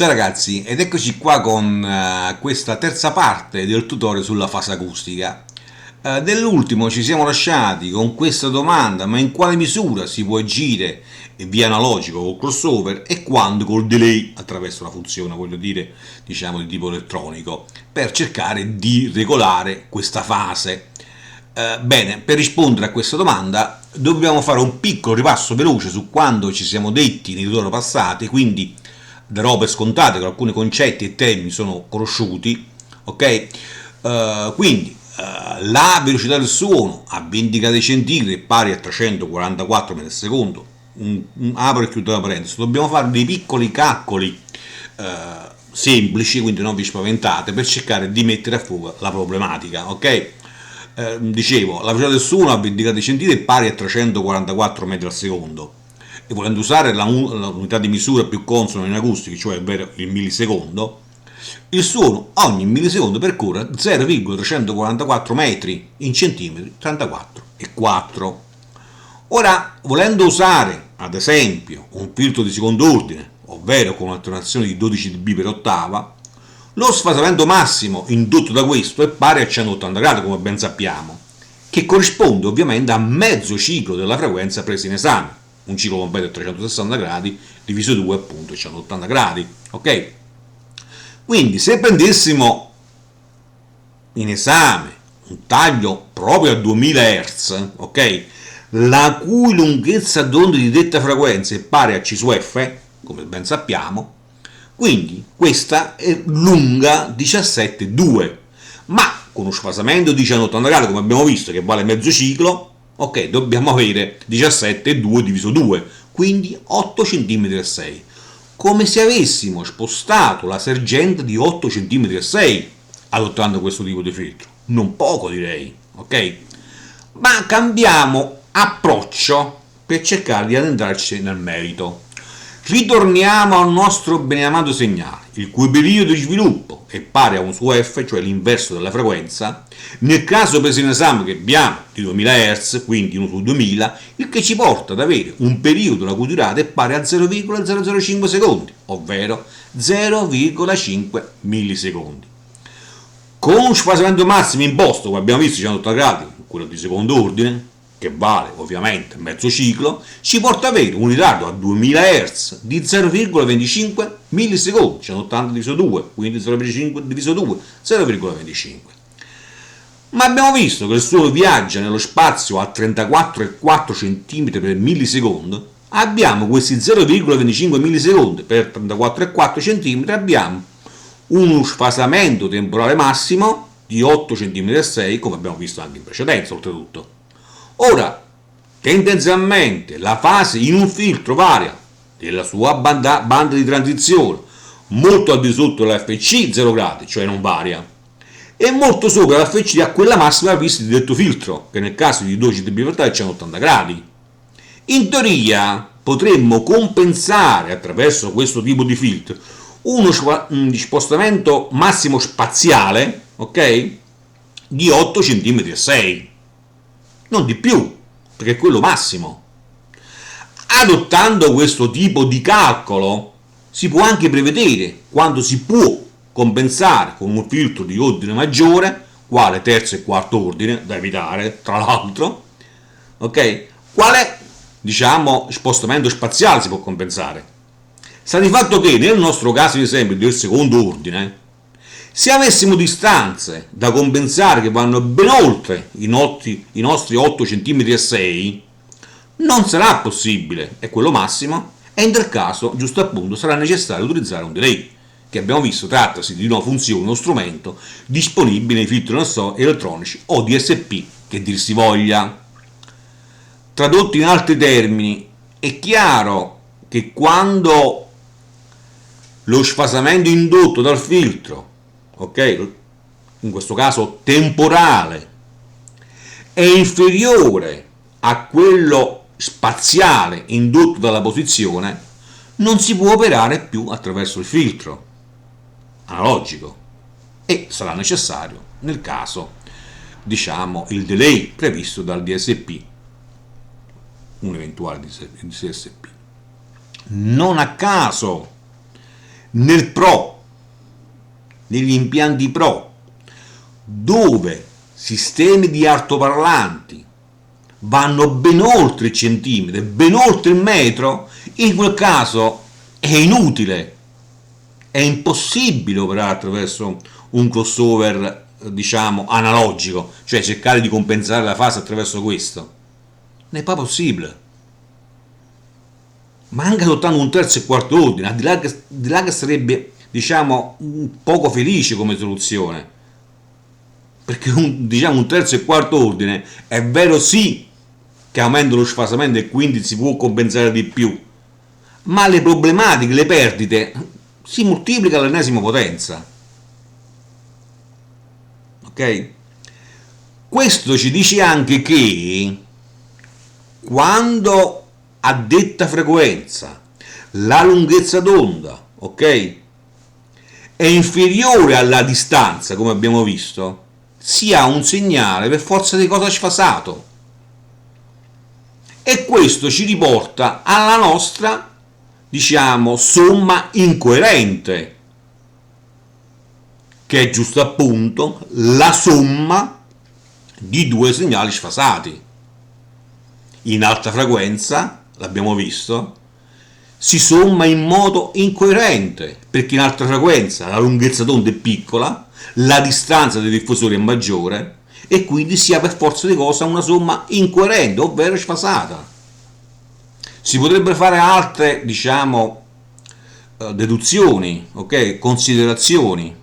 Ciao ragazzi, ed eccoci qua con questa terza parte del tutorial sulla fase acustica. Nell'ultimo ci siamo lasciati con questa domanda: ma in quale misura si può agire via analogico col crossover e quando col delay attraverso la funzione, voglio dire, diciamo di tipo elettronico, per cercare di regolare questa fase. Bene, per rispondere a questa domanda dobbiamo fare un piccolo ripasso veloce su quando ci siamo detti nei tutorial passati, quindi darò per scontate che alcuni concetti e termini sono conosciuti, ok? La velocità del suono a 20 gradi centigradi è pari a 344 metri al secondo. Apro e chiudo la parentesi. Dobbiamo fare dei piccoli calcoli semplici, quindi non vi spaventate, per cercare di mettere a fuoco la problematica, ok? Dicevo, la velocità del suono a 20 gradi centigradi è pari a 344 metri al secondo e volendo usare l'unità di misura più consona in acustica, cioè ovvero il millisecondo, il suono ogni millisecondo percorre 0,344 metri in centimetri 34,4. Ora, volendo usare ad esempio un filtro di secondo ordine, ovvero con un'attenuazione di 12 dB per ottava, lo sfasamento massimo indotto da questo è pari a 180 gradi, come ben sappiamo, che corrisponde ovviamente a mezzo ciclo della frequenza presa in esame. Un ciclo completo è 360 gradi, diviso 2 appunto 180 gradi, ok? Quindi se prendessimo in esame un taglio proprio a 2000 Hz, ok? La cui lunghezza d'onda di detta frequenza è pari a C su F, come ben sappiamo, quindi questa è lunga 17,2, ma con uno sfasamento di 180 gradi, come abbiamo visto, che vale mezzo ciclo, ok, dobbiamo avere 17,2 diviso 2, quindi 8 cm e 6, come se avessimo spostato la sergente di 8 cm e 6 adottando questo tipo di filtro. Non poco, direi, ok? Ma cambiamo approccio per cercare di addentrarci nel merito. Ritorniamo al nostro beneamato segnale, il cui periodo di sviluppo è pari a 1 su F, cioè l'inverso della frequenza. Nel caso preso in esame che abbiamo di 2000 Hz, quindi 1 su 2000, il che ci porta ad avere un periodo la cui durata è pari a 0,005 secondi, ovvero 0,5 millisecondi. Con un sfasamento massimo imposto, come abbiamo visto, 180 gradi, quello di secondo ordine, che vale ovviamente mezzo ciclo, ci porta ad avere un ritardo a 2000 Hz di 0,25 millisecondi, 180 diviso 2, quindi 0,5 diviso 2, 0,25. Ma abbiamo visto che il suono viaggia nello spazio a 34,4 cm per millisecondo. Abbiamo questi 0,25 millisecondi per 34,4 cm, abbiamo uno sfasamento temporale massimo di 8 cm e 6, come abbiamo visto anche in precedenza, oltretutto. Ora, tendenzialmente la fase in un filtro varia della sua banda di transizione molto al di sotto dell'FC 0 gradi, cioè non varia, e molto sopra l'FC a quella massima vista di detto filtro, che nel caso di 12 dB per è 180 gradi. In teoria potremmo compensare attraverso questo tipo di filtro uno spostamento massimo spaziale, ok, di 8 cm e 6, non di più, perché è quello massimo. Adottando questo tipo di calcolo si può anche prevedere quando si può compensare con un filtro di ordine maggiore, quale terzo e quarto ordine, da evitare tra l'altro, ok? Quale, diciamo, spostamento spaziale si può compensare? Sta di fatto che nel nostro caso di esempio del secondo ordine, se avessimo distanze da compensare che vanno ben oltre i nostri 8 cm e 6, non sarà possibile, è quello massimo, e in tal caso, giusto appunto, sarà necessario utilizzare un delay, che abbiamo visto trattasi di una funzione, uno strumento disponibile nei filtri elettronici o DSP, che dir si voglia. Tradotto in altri termini, è chiaro che quando lo sfasamento indotto dal filtro, ok, in questo caso temporale, è inferiore a quello spaziale indotto dalla posizione, non si può operare più attraverso il filtro analogico e sarà necessario nel caso, diciamo, il delay previsto dal DSP, un eventuale DSP. Non a caso nel Pro, negli impianti Pro, dove sistemi di altoparlanti vanno ben oltre il centimetro, ben oltre il metro, in quel caso è inutile, è impossibile operare attraverso un crossover, diciamo, analogico, cioè cercare di compensare la fase attraverso questo. Non è pas possibile. Ma anche adottando un terzo e quarto ordine, al di là che sarebbe, diciamo, poco felice come soluzione, perché un terzo e quarto ordine è vero sì che aumenta lo sfasamento e quindi si può compensare di più, ma le problematiche, le perdite si moltiplicano all'ennesima potenza. Ok? Questo ci dice anche che quando a detta frequenza la lunghezza d'onda, ok, è inferiore alla distanza, come abbiamo visto, si ha un segnale per forza di cosa sfasato. E questo ci riporta alla nostra, diciamo, somma incoerente, che è giusto appunto la somma di due segnali sfasati. In alta frequenza, l'abbiamo visto, si somma in modo incoerente, perché in alta frequenza la lunghezza d'onda è piccola, la distanza dei diffusori è maggiore e quindi si ha per forza di cosa una somma incoerente, ovvero sfasata. Si potrebbero fare altre, diciamo, deduzioni, ok, considerazioni,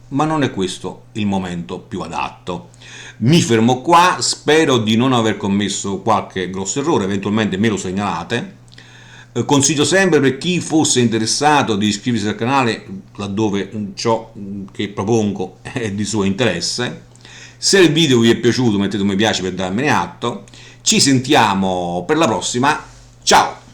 ma non è questo il momento più adatto. Mi fermo qua, spero di non aver commesso qualche grosso errore, eventualmente me lo segnalate. Consiglio sempre per chi fosse interessato di iscriversi al canale laddove ciò che propongo è di suo interesse. Se il video vi è piaciuto mettete un mi piace per darmene atto. Ci sentiamo per la prossima. Ciao!